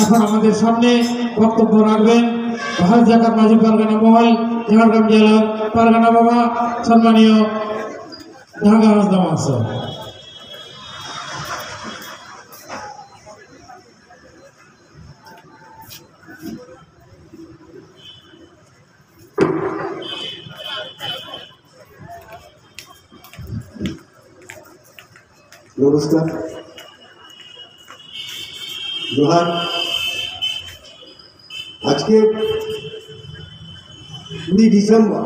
এখন আমাদের সামনে বক্তব্য রাখবেন ভারত জাকাত মাঝি পারগানা মহল ঝাড়গ্রাম জেলার পারগানা বাবা সম্মানীয় ঢাকা হাসদা মাস্টার। নমস্কার, জোহার। আজকে 2 December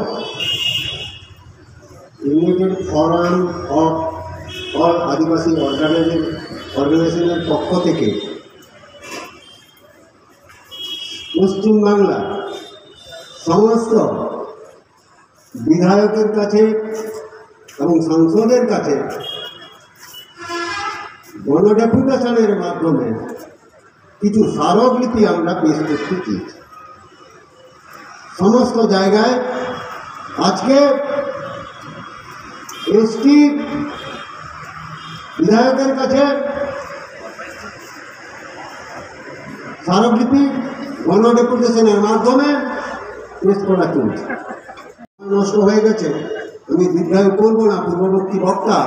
United Forum of All Adivasi অর্গানাইজেশনের পক্ষ থেকে পশ্চিমবাংলা সমস্ত বিধায়কের কাছে এবং সংসদের কাছে গণডেপুটেশনের মাধ্যমে কিছু স্মারকলিপি আমরা পেশ করতে চেয়েছি। সমস্ত জায়গায় আজকে এসটি বিধায়কের কাছে স্মারকলিপি গণডেপুটেশনের মাধ্যমে পেশ করা চলছে। নষ্ট হয়ে গেছে, আমি দীর্ঘায়ু করব না। পূর্ববর্তী বক্তা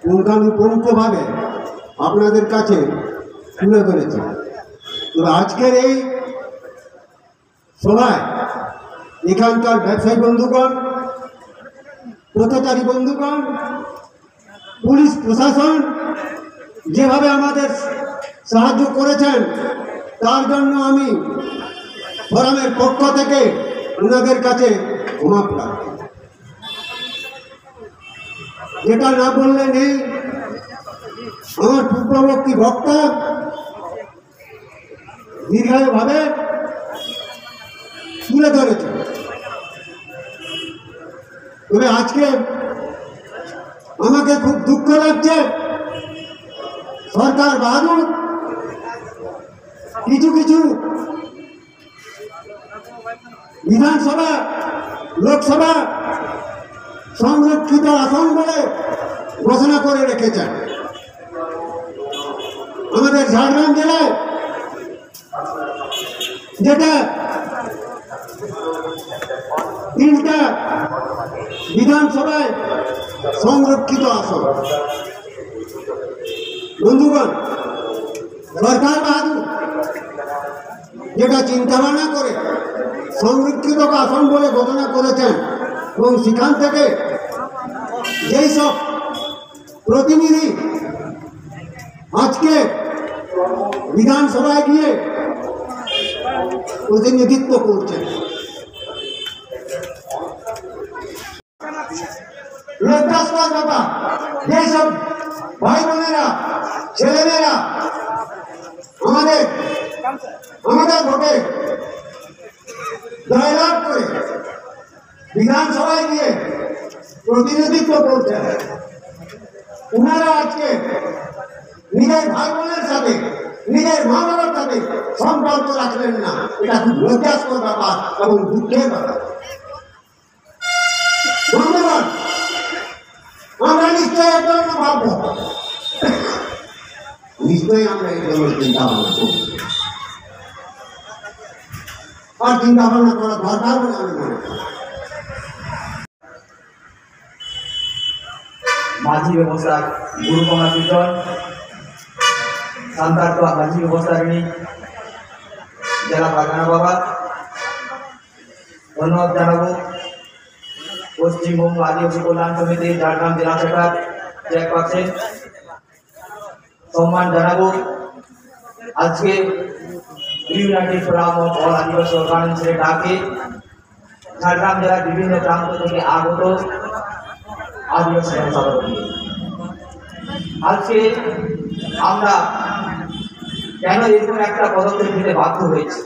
পুঙ্খানুপুঙ্খভাবে আপনাদের কাছে তুলে ধরেছে। তো আজকের এই সভায় এখানকার ব্যবসায়ী বন্ধুগণ, পথচারী বন্ধুগণ, পুলিশ প্রশাসন যেভাবে আমাদের সাহায্য করেছেন তার জন্য আমি ফোরামের পক্ষ থেকে ওনাদের কাছে ক্ষমা প্রার্থী। যেটা না বললে নেই, আমার পূর্ববর্তী বক্তা দীর্ঘভাবে তুলে ধরেছে। তবে আজকে আমাকে খুব দুঃখ লাগছে, সরকার বাহাদুর কিছু কিছু বিধানসভা লোকসভা সংরক্ষিত আসন বলে ঘোষণা করে রেখেছেন। আমাদের ঝাড়গ্রাম জেলায় যেটা 3টা বিধানসভায় সংরক্ষিত আসন। বন্ধুগণ, সরকার বাহাদুর যেটা চিন্তা ভাবনা করে সংরক্ষিত আসন বলে ঘোষণা করেছেন এবং সেখান থেকে যেই সব প্রতিনিধি আজকে বিধানসভায় গিয়ে প্রতিনিধিত্ব করছেন, লজ্জাস্পদ ব্যাপার। যেসব ভাই বোনেরা, ছেলেমেয়েরা আমাদের ভোটে জয়লাভ করে বিধানসভায় গিয়ে প্রতিনিধিত্ব করছেন, ওনারা আজকে নিজের ভাই বোনের সাথে, নিজের মা বাবার সাথে সম্পর্ক রাখলেন না। এটা খুব লজ্জাস্পদ ব্যাপার এবং দুঃখের ব্যাপার। ধন্যবাদ। আমরা নিশ্চয়ই এর জন্য ভাবব, নিশ্চয়ই আমরা এই জন্য চিন্তা ভাবনা করব, আর চিন্তা ভাবনা করা দরকার বলে আমি মনে করি। মাঝি ব্যবস্থা গুরুকুমার কীর্তন সান্তাত্মা মাঝি ব্যবস্থারিণী জেলা পারগানা বাবা। ধন্যবাদ জানাবো পশ্চিমবঙ্গ আদিবাসী কল্যাণ সমিতি ঝাড়গ্রাম জেলা শাখার চেয়ারপারসন সম্মান জানাবো। আজকে United Forum of All Adivasi অর্গানাইজেশনের ডাকে ঝাড়গ্রাম জেলার বিভিন্ন প্রান্ত থেকে আগত আদিবাসী জনসাধারণ, আজকে আমরা কেন এরকম একটা পদক্ষেপ নিতে বাধ্য হয়েছি?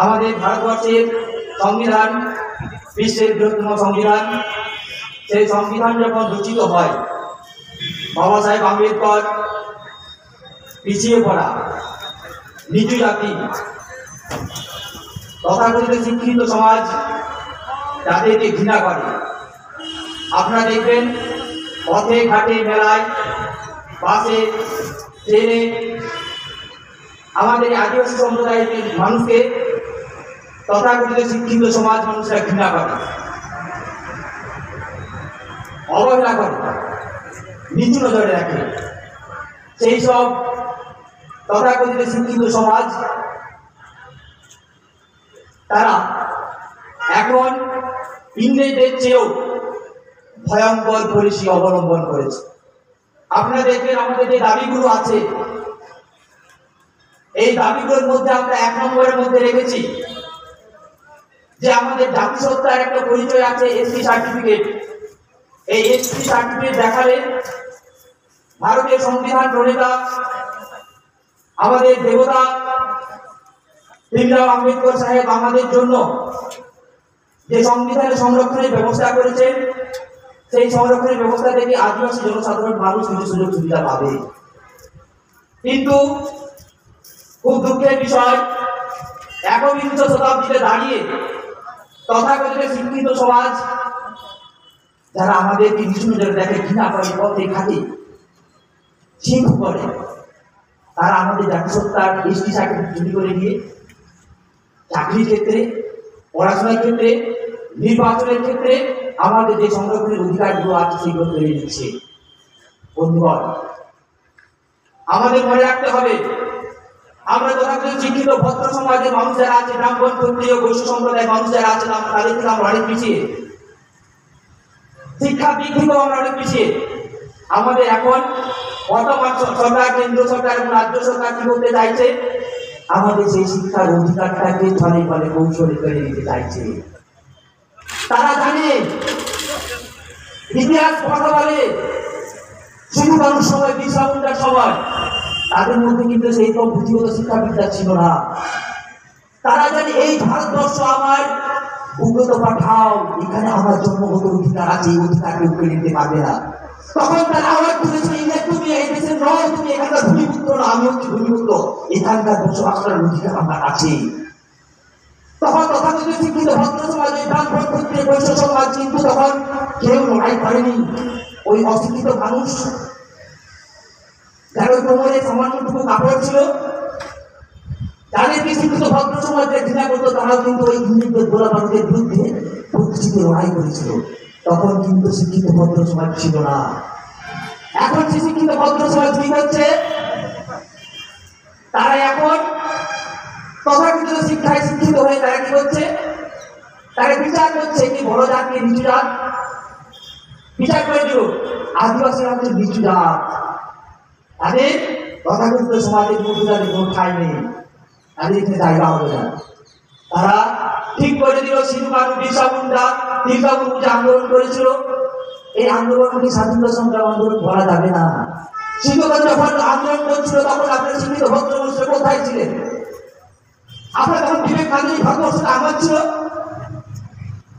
আমাদের ভারতবর্ষের সংবিধান বিশ্বের বৃহত্তম সংবিধান। সেই সংবিধান যখন রচিত হয়, বাবা সাহেব আম্বেদকর পিছিয়ে পড়া, নিচু জাতি, তথাকথিত শিক্ষিত সমাজ যাদেরকে ঘৃণা করে, আপনারা দেখবেন পথে ঘাটে মেলায় বাসে ট্রেনে আমাদের আদিবাসী সম্প্রদায়ের মানুষকে তথাকথিত শিক্ষিত সমাজ মানুষরা ঘৃণা করে, অবহেলা করে, নিচু নজরে রাখে। সেই সব তথাকথিত শিক্ষিত সমাজ তারা এখন ইংরেজদের চেয়েও ভয়ঙ্কর পলিসি অবলম্বন করেছে। আপনারা দেখবেন আমাদের যে দাবিগুলো আছে, এই দাবিগুলোর মধ্যে আমরা 1 নম্বরের মধ্যে রেখেছি যে আমাদের জাতিসত্তার একটা পরিচয় আছে, এসটি সার্টিফিকেট। এই এসটি সার্টিফিকেট দেখালে ভারতের সংবিধান প্রণেতা আমাদের দেবতা ভীমরাও আম্বেদকর সাহেব আমাদের জন্য যে সংবিধানের সংরক্ষণের ব্যবস্থা করেছেন, সেই সংরক্ষণের ব্যবস্থা থেকে আদিবাসী জনসাধারণ মানুষ কিছু সুযোগ সুবিধা পাবে। কিন্তু খুব দুঃখের বিষয়, 21 শতাব্দীতে দাঁড়িয়ে তথাকথিত শিক্ষিত সমাজ যারা আমাদেরকে নিচু নজরে দেখে, ঘৃণা করে, পথে ঘাটে ঠিক করে, তারা আমাদের জাতিসত্তার এসটি সার্টিফিকেট চুরি করে দিয়ে চাকরির ক্ষেত্রে, পড়াশোনার ক্ষেত্রে, নির্বাচনের ক্ষেত্রে আমাদের যে সংরক্ষণের অধিকারগুলো আছে সেগুলো কেড়ে নিচ্ছে। বন্ধুগণ, আমাদের মনে রাখতে হবে, আমরা তথাকথিত শিক্ষিত ভদ্র সমাজের মানুষ যারা আছে, ব্রাহ্মণ, ক্ষত্রিয়, বৈশ্য সম্প্রদায়ের মানুষ যারা আছেন, তাদের থেকে আমরা অনেক পিছিয়ে, শিক্ষার দিক থেকেও আমরা অনেক পিছিয়ে। আমাদের এখন বর্তমান সরকার, কেন্দ্র সরকার এবং রাজ্য সরকার কি করতে চাইছে? আমাদের সেই শিক্ষার অধিকারটাকে ছলে ফলে কৌশলে কেড়ে নিতে চাইছে। তারা জানে, ইতিহাস কথা বলে, শুধু মানুষ সময়, বিরসা মুন্ডার সময় তাদের মধ্যে কিন্তু সেই সব পুঁথিগত শিক্ষাবিদ্যা ছিল না। তারা জানে এই ভারতবর্ষ আমার উন্নত পাঠাও, এখানে আমার জন্মগত অধিকার আছে, এই অধিকার কেউ কেড়ে নিতে পারবে না। তখন তারা আওয়াজ তুলেছে, তুমি এই দেশের নয়, তুমি এখানকার ভূমিপুত্র না, আমি হচ্ছি ভূমিপুত্র, এখানকার বসবাস করার অধিকার আমার আছে। তখন তথাকথিত শিক্ষিত ভদ্র সমাজ, ব্রাহ্মণ, ক্ষত্রিয়, বৈশ্য সমাজ কিন্তু তখন কেউ লড়াই করেনি। ওই অশিক্ষিত মানুষ যার কোমরে সামান্যটুকু কাপড় ছিল, তাদেরকে শিক্ষিত ভদ্র সমাজে ঘৃণা করতো, তারাও কিন্তু ওই ইংরেজদের গোলাবারুদের বিরুদ্ধে প্রতিষ্ঠিত লড়াই করেছিল। তখন কিন্তু শিক্ষিত ভদ্র সমাজ ছিল না। এখন যে শিক্ষিত ভদ্র সমাজ কি করছে? তারা এখন তথাকথিত শিক্ষায় শিক্ষিত হয়ে তারা কি করছে? তারা বিচার করছে কি বড় জাতকে নিচু জাত, বিচার করে দিল আদিবাসীরা হচ্ছে নিচু জাত, তাদের তথাকথিত সমাজের মধ্যে তাদের কোনো ঠাঁই নেই, তাদের এখানে জায়গা হবে না। তারা ঠিক করে দিল সিধু কানু, বিরসা মুন্ডা, তিলকা মুর্মু যে আন্দোলন করেছিল, এই আন্দোলনকে স্বাধীনতা সংগ্রাম আন্দোলন বলা যাবে না। সিধু কানু যখন আন্দোলন করছিল তখন আপনার শিক্ষিত ভদ্র মানুষরা কোথায় ছিলেন? আপনার তখন বিবেক গান্ধী ভারতবর্ষটা আমার ছিল।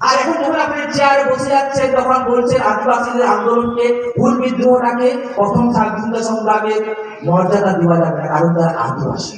আর এখন যখন আপনি চেয়ারে বসে যাচ্ছেন তখন বলছেন আদিবাসীদের আন্দোলনকে, ভুল বিদ্রোহটাকে প্রথম স্বাধীনতা সংগ্রামের মর্যাদা দেওয়া যাবে না, কারণ তারা আদিবাসী।